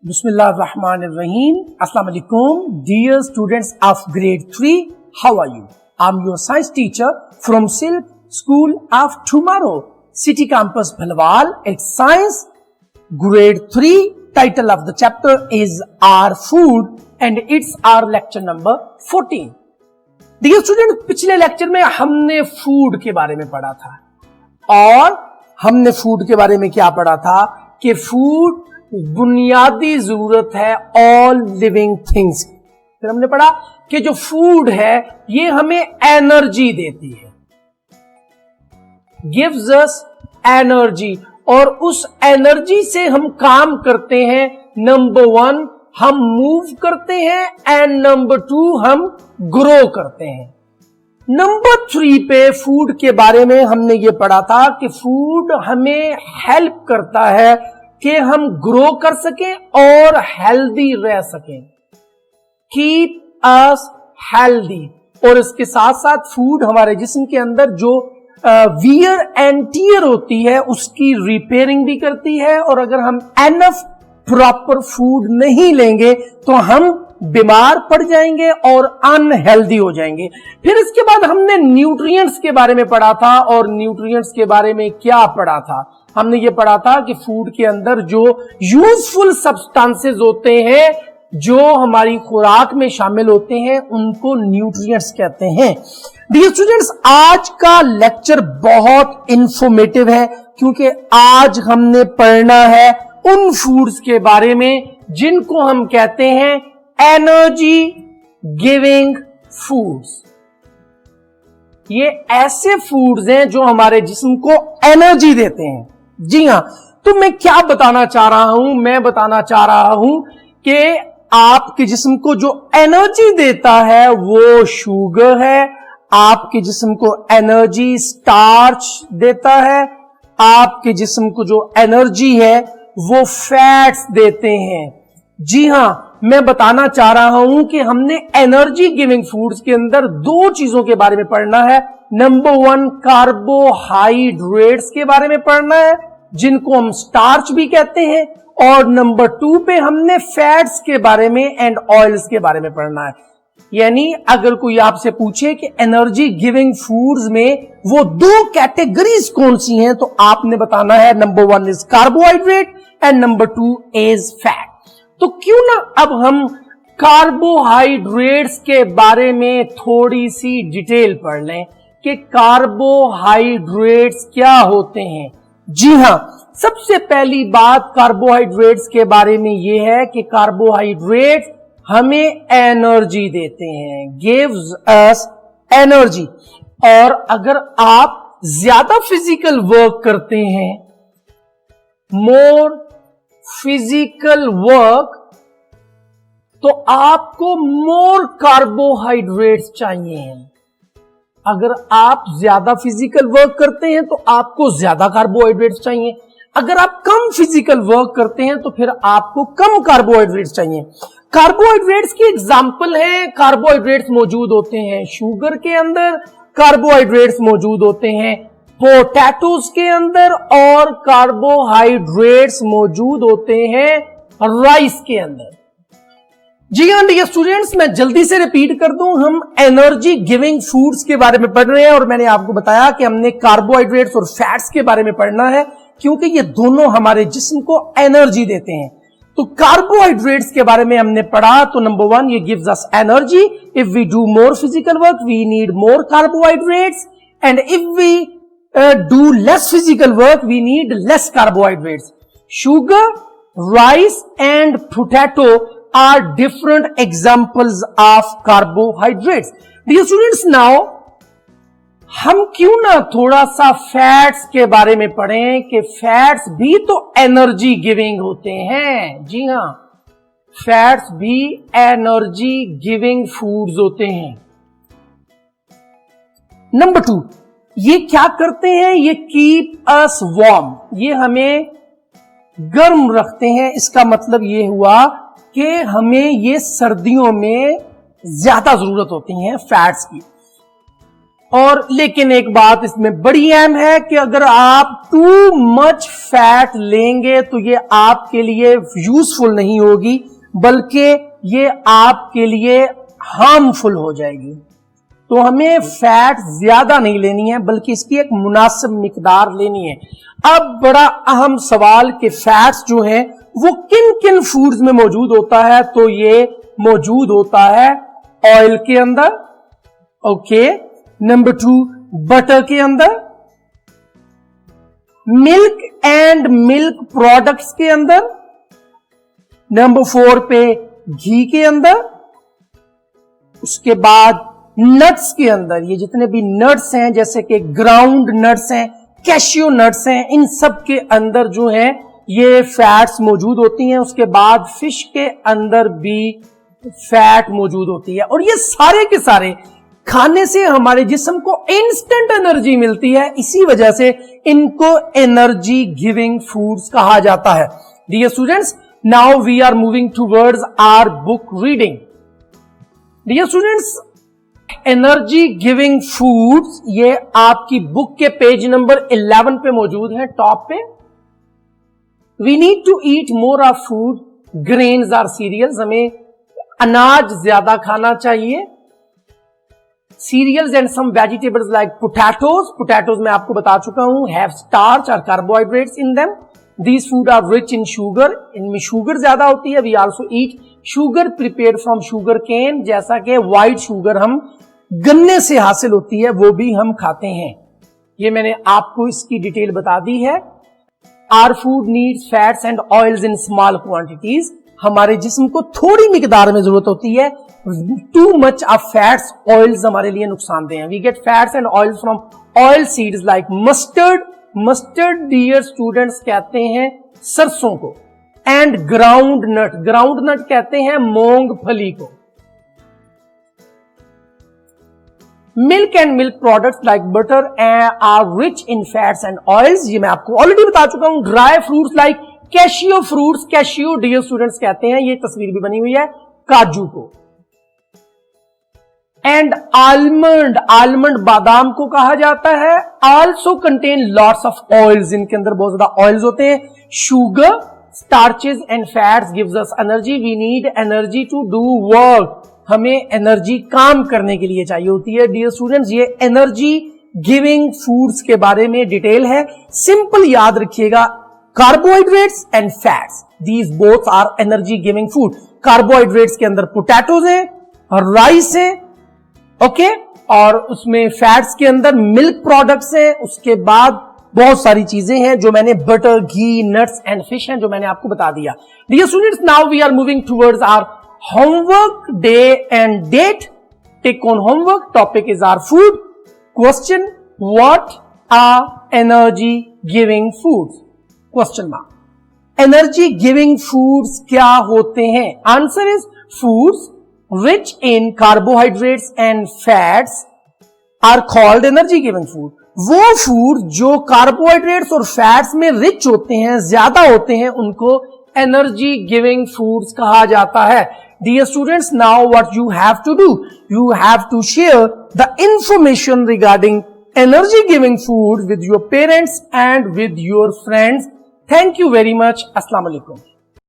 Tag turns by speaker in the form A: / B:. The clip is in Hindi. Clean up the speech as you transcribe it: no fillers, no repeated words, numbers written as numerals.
A: Bismillahirrahmanirrahim. Assalamu alaikum, dear students of grade 3. How are you? I'm your science teacher from Silk School of Tomorrow, City Campus Bhalwal. It's science grade 3. Title of the chapter is Our Food and it's our lecture number 14. Dear student, पिछले लेक्चर में हमने फूड के बारे में पढ़ा था और हमने फूड के बारे में क्या पढ़ा था कि फूड बुनियादी जरूरत है ऑल लिविंग थिंग्स। फिर हमने पढ़ा कि जो फूड है ये हमें एनर्जी देती है, गिव्स अस एनर्जी, और उस एनर्जी से हम काम करते हैं। नंबर 1 हम मूव करते हैं एंड नंबर 2 हम ग्रो करते हैं। नंबर 3 पे फूड के बारे में हमने ये पढ़ा था कि फूड हमें हेल्प करता है कि हम ग्रो कर सकें और हेल्दी रह सकें, कीप अस हेल्दी। और इसके साथ साथ फूड हमारे जिस्म के अंदर जो वियर एंड टियर होती है उसकी रिपेयरिंग भी करती है, और अगर हम एनफ प्रॉपर फूड नहीं लेंगे तो हम बीमार पड़ जाएंगे और अनहेल्दी हो जाएंगे। फिर इसके बाद हमने न्यूट्रिएंट्स के बारे में पढ़ा था, और न्यूट्रिएंट्स के बारे में क्या पढ़ा था? हमने ये पढ़ा था कि फूड के अंदर जो यूजफुल सब्सटेंसेस होते हैं जो हमारी खुराक में शामिल होते हैं उनको न्यूट्रिएंट्स कहते हैं। डियर स्टूडेंट्स, आज का लेक्चर बहुत इंफॉर्मेटिव है क्योंकि आज हमने पढ़ना है उन फूड्स के बारे में जिनको हम कहते हैं एनर्जी गिविंग फूड्स। ये ऐसे फूड्स हैं जो हमारे जिस्म को एनर्जी देते हैं। जी हां, तो मैं क्या बताना चाह रहा हूं? मैं बताना चाह रहा हूं कि आपके जिस्म को जो एनर्जी देता है वो शुगर है, आपके जिस्म को एनर्जी स्टार्च देता है, आपके जिस्म को जो एनर्जी है वो फैट्स देते हैं। जी हां, मैं बताना चाह रहा हूं कि हमने एनर्जी गिविंग फूड्स के अंदर 2 चीजों के बारे में पढ़ना है। नंबर 1 कार्बोहाइड्रेट्स के बारे में पढ़ना है जिनको हम स्टार्च भी कहते हैं, और नंबर 2 पे हमने फैट्स के बारे में एंड ऑयल्स के बारे में पढ़ना है। यानी अगर कोई आपसे पूछे कि एनर्जी गिविंग फूड्स में वो 2 कैटेगरीज कौन सी हैं तो आपने बताना है number 1 is carbohydrate and number 2 is fat. तो क्यों ना अब हम कार्बोहाइड्रेट्स के बारे में थोड़ी सी डिटेल पढ़ लें कि कार्बोहाइड्रेट्स क्या होते हैं। जी हां, सबसे पहली बात कार्बोहाइड्रेट्स के बारे में यह है कि कार्बोहाइड्रेट्स हमें एनर्जी देते हैं, गिव्स अस एनर्जी। और अगर आप ज्यादा फिजिकल वर्क करते हैं, मोर फिजिकल वर्क, तो आपको मोर कार्बोहाइड्रेट्स चाहिए। अगर आप ज्यादा फिजिकल वर्क करते हैं तो आपको ज्यादा कार्बोहाइड्रेट्स चाहिए। अगर आप कम फिजिकल वर्क करते हैं तो फिर आपको कम कार्बोहाइड्रेट्स चाहिए। कार्बोहाइड्रेट्स की एग्जांपल है, कार्बोहाइड्रेट्स मौजूद होते हैं शुगर के अंदर, कार्बोहाइड्रेट्स मौजूद होते हैं पोटैटोज के अंदर, और कार्बोहाइड्रेट्स मौजूद होते हैं राइस के अंदर। जी हां डियर स्टूडेंट्स, मैं जल्दी से रिपीट कर दूं, हम एनर्जी गिविंग फूड्स के बारे में पढ़ रहे हैं और मैंने आपको बताया कि हमने कार्बोहाइड्रेट्स और फैट्स के बारे में पढ़ना है क्योंकि ये दोनों हमारे जिस्म को एनर्जी देते हैं। तो कार्बोहाइड्रेट्स के बारे में हमने पढ़ा, तो नंबर 1 ये gives us energy. If we do more physical work we need more carbohydrates, and if we do less physical work we need less carbohydrates. Sugar, rice and potato are different examples of carbohydrates. Dear students, now हम क्यों ना थोड़ा सा फैट्स के बारे में पढ़ें कि फैट्स भी तो एनर्जी गिविंग होते हैं। जी हां, फैट्स भी एनर्जी गिविंग फूड्स होते हैं। नंबर 2, ये क्या करते हैं? ये कीप अस वार्म, ये हमें गर्म रखते हैं। इसका मतलब ये हुआ कि हमें ये सर्दियों में ज्यादा जरूरत होती है फैट्स की। और लेकिन एक बात इसमें बड़ी अहम है कि अगर आप टू मच फैट लेंगे तो ये आपके लिए यूजफुल नहीं होगी, बल्कि ये आपके लिए हार्मफुल हो जाएगी। तो हमें फैट ज्यादा नहीं लेनी है, बल्कि इसकी एक मुनासिब मिकदार लेनी है। अब बड़ा अहम सवाल कि फैट्स जो हैं वो किन किन फूड्स में मौजूद होता है, तो ये मौजूद होता है ऑयल के अंदर, ओके, नंबर 2 बटर के अंदर, मिल्क एंड मिल्क प्रोडक्ट्स के अंदर, नंबर 4 पे घी के अंदर, उसके बाद नट्स के अंदर, ये जितने भी नट्स हैं जैसे कि ग्राउंड नट्स हैं, कैशियो नट्स हैं, इन सब के अंदर जो है ये फैट्स मौजूद होती हैं। उसके बाद फिश के अंदर भी फैट मौजूद होती है, और ये सारे के सारे खाने से हमारे जिस्म को इंस्टेंट एनर्जी मिलती है, इसी वजह से इनको एनर्जी गिविंग फूड्स कहा जाता है। Dear students, now we are moving towards our book reading. Dear students, energy giving foods ये आपकी बुक के पेज नंबर 11 पे मौजूद है, टॉप पे। We need to eat more of food, grains are cereals, हमें अनाज ज्यादा खाना चाहिए। Cereals and some vegetables like potatoes मैं आपको बता चुका हूं, हैव स्टार्च और carbohydrates in them. These food are rich in sugar, इनमें शुगर ज्यादा होती है। We also eat sugar prepared from sugar cane, जैसा कि व्हाइट शुगर हम गन्ने से हासिल होती है वो भी हम खाते हैं। ये मैंने आपको इसकी डिटेल बता दी है। Our food needs fats and oils in small quantities, हमारे जिस्म को थोड़ी मिकदार में जरूरत होती है। Too much of fats oils हमारे लिए नुकसानदेह हैं। We get fats and oils from oil seeds like mustard dear students कहते हैं सरसों को, एंड ग्राउंड नट कहते हैं मूंगफली को। Milk and milk products like butter are rich in fats and oils, ये मैं आपको ऑलरेडी बता चुका हूं। Dry fruits like cashew fruits, cashew dear students कहते हैं, ये तस्वीर भी बनी हुई है, काजू को। एंड आलमंड बादाम को कहा जाता है। Also contain lots of oils, इनके अंदर बहुत ज्यादा ऑयल्स होते हैं। Sugar, starches and fats gives us energy, we need energy to do work, हमें एनर्जी काम करने के लिए चाहिए होती है। डियर स्टूडेंट्स, ये एनर्जी गिविंग फूड्स के बारे में डिटेल है, सिंपल याद रखिएगा। Carbohydrates and fats, these both are energy giving food. Carbohydrates के अंदर पोटैटोज हैं और राइस है, ओके, और उसमें फैट्स के अंदर मिल्क प्रोडक्ट्स हैं। उसके बाद बहुत सारी चीजें हैं जो मैंने butter, ghee, nuts and fish हैं जो मैंने आपको बता दिया। Dear students, now we are moving towards our homework day and date. Take on homework. Topic is our food. Question: what are energy giving foods? Question mark. Energy giving foods क्या होते हैं? Answer is foods rich in carbohydrates and fats are called energy giving food. वो फूड जो कार्बोहाइड्रेट्स और फैट्स में रिच होते हैं, ज्यादा होते हैं, उनको एनर्जी गिविंग फूड्स कहा जाता है। Dear students, now what you have to do? You have to share the information regarding energy giving food with your parents and with your friends. Thank you very much. Assalamu alaikum.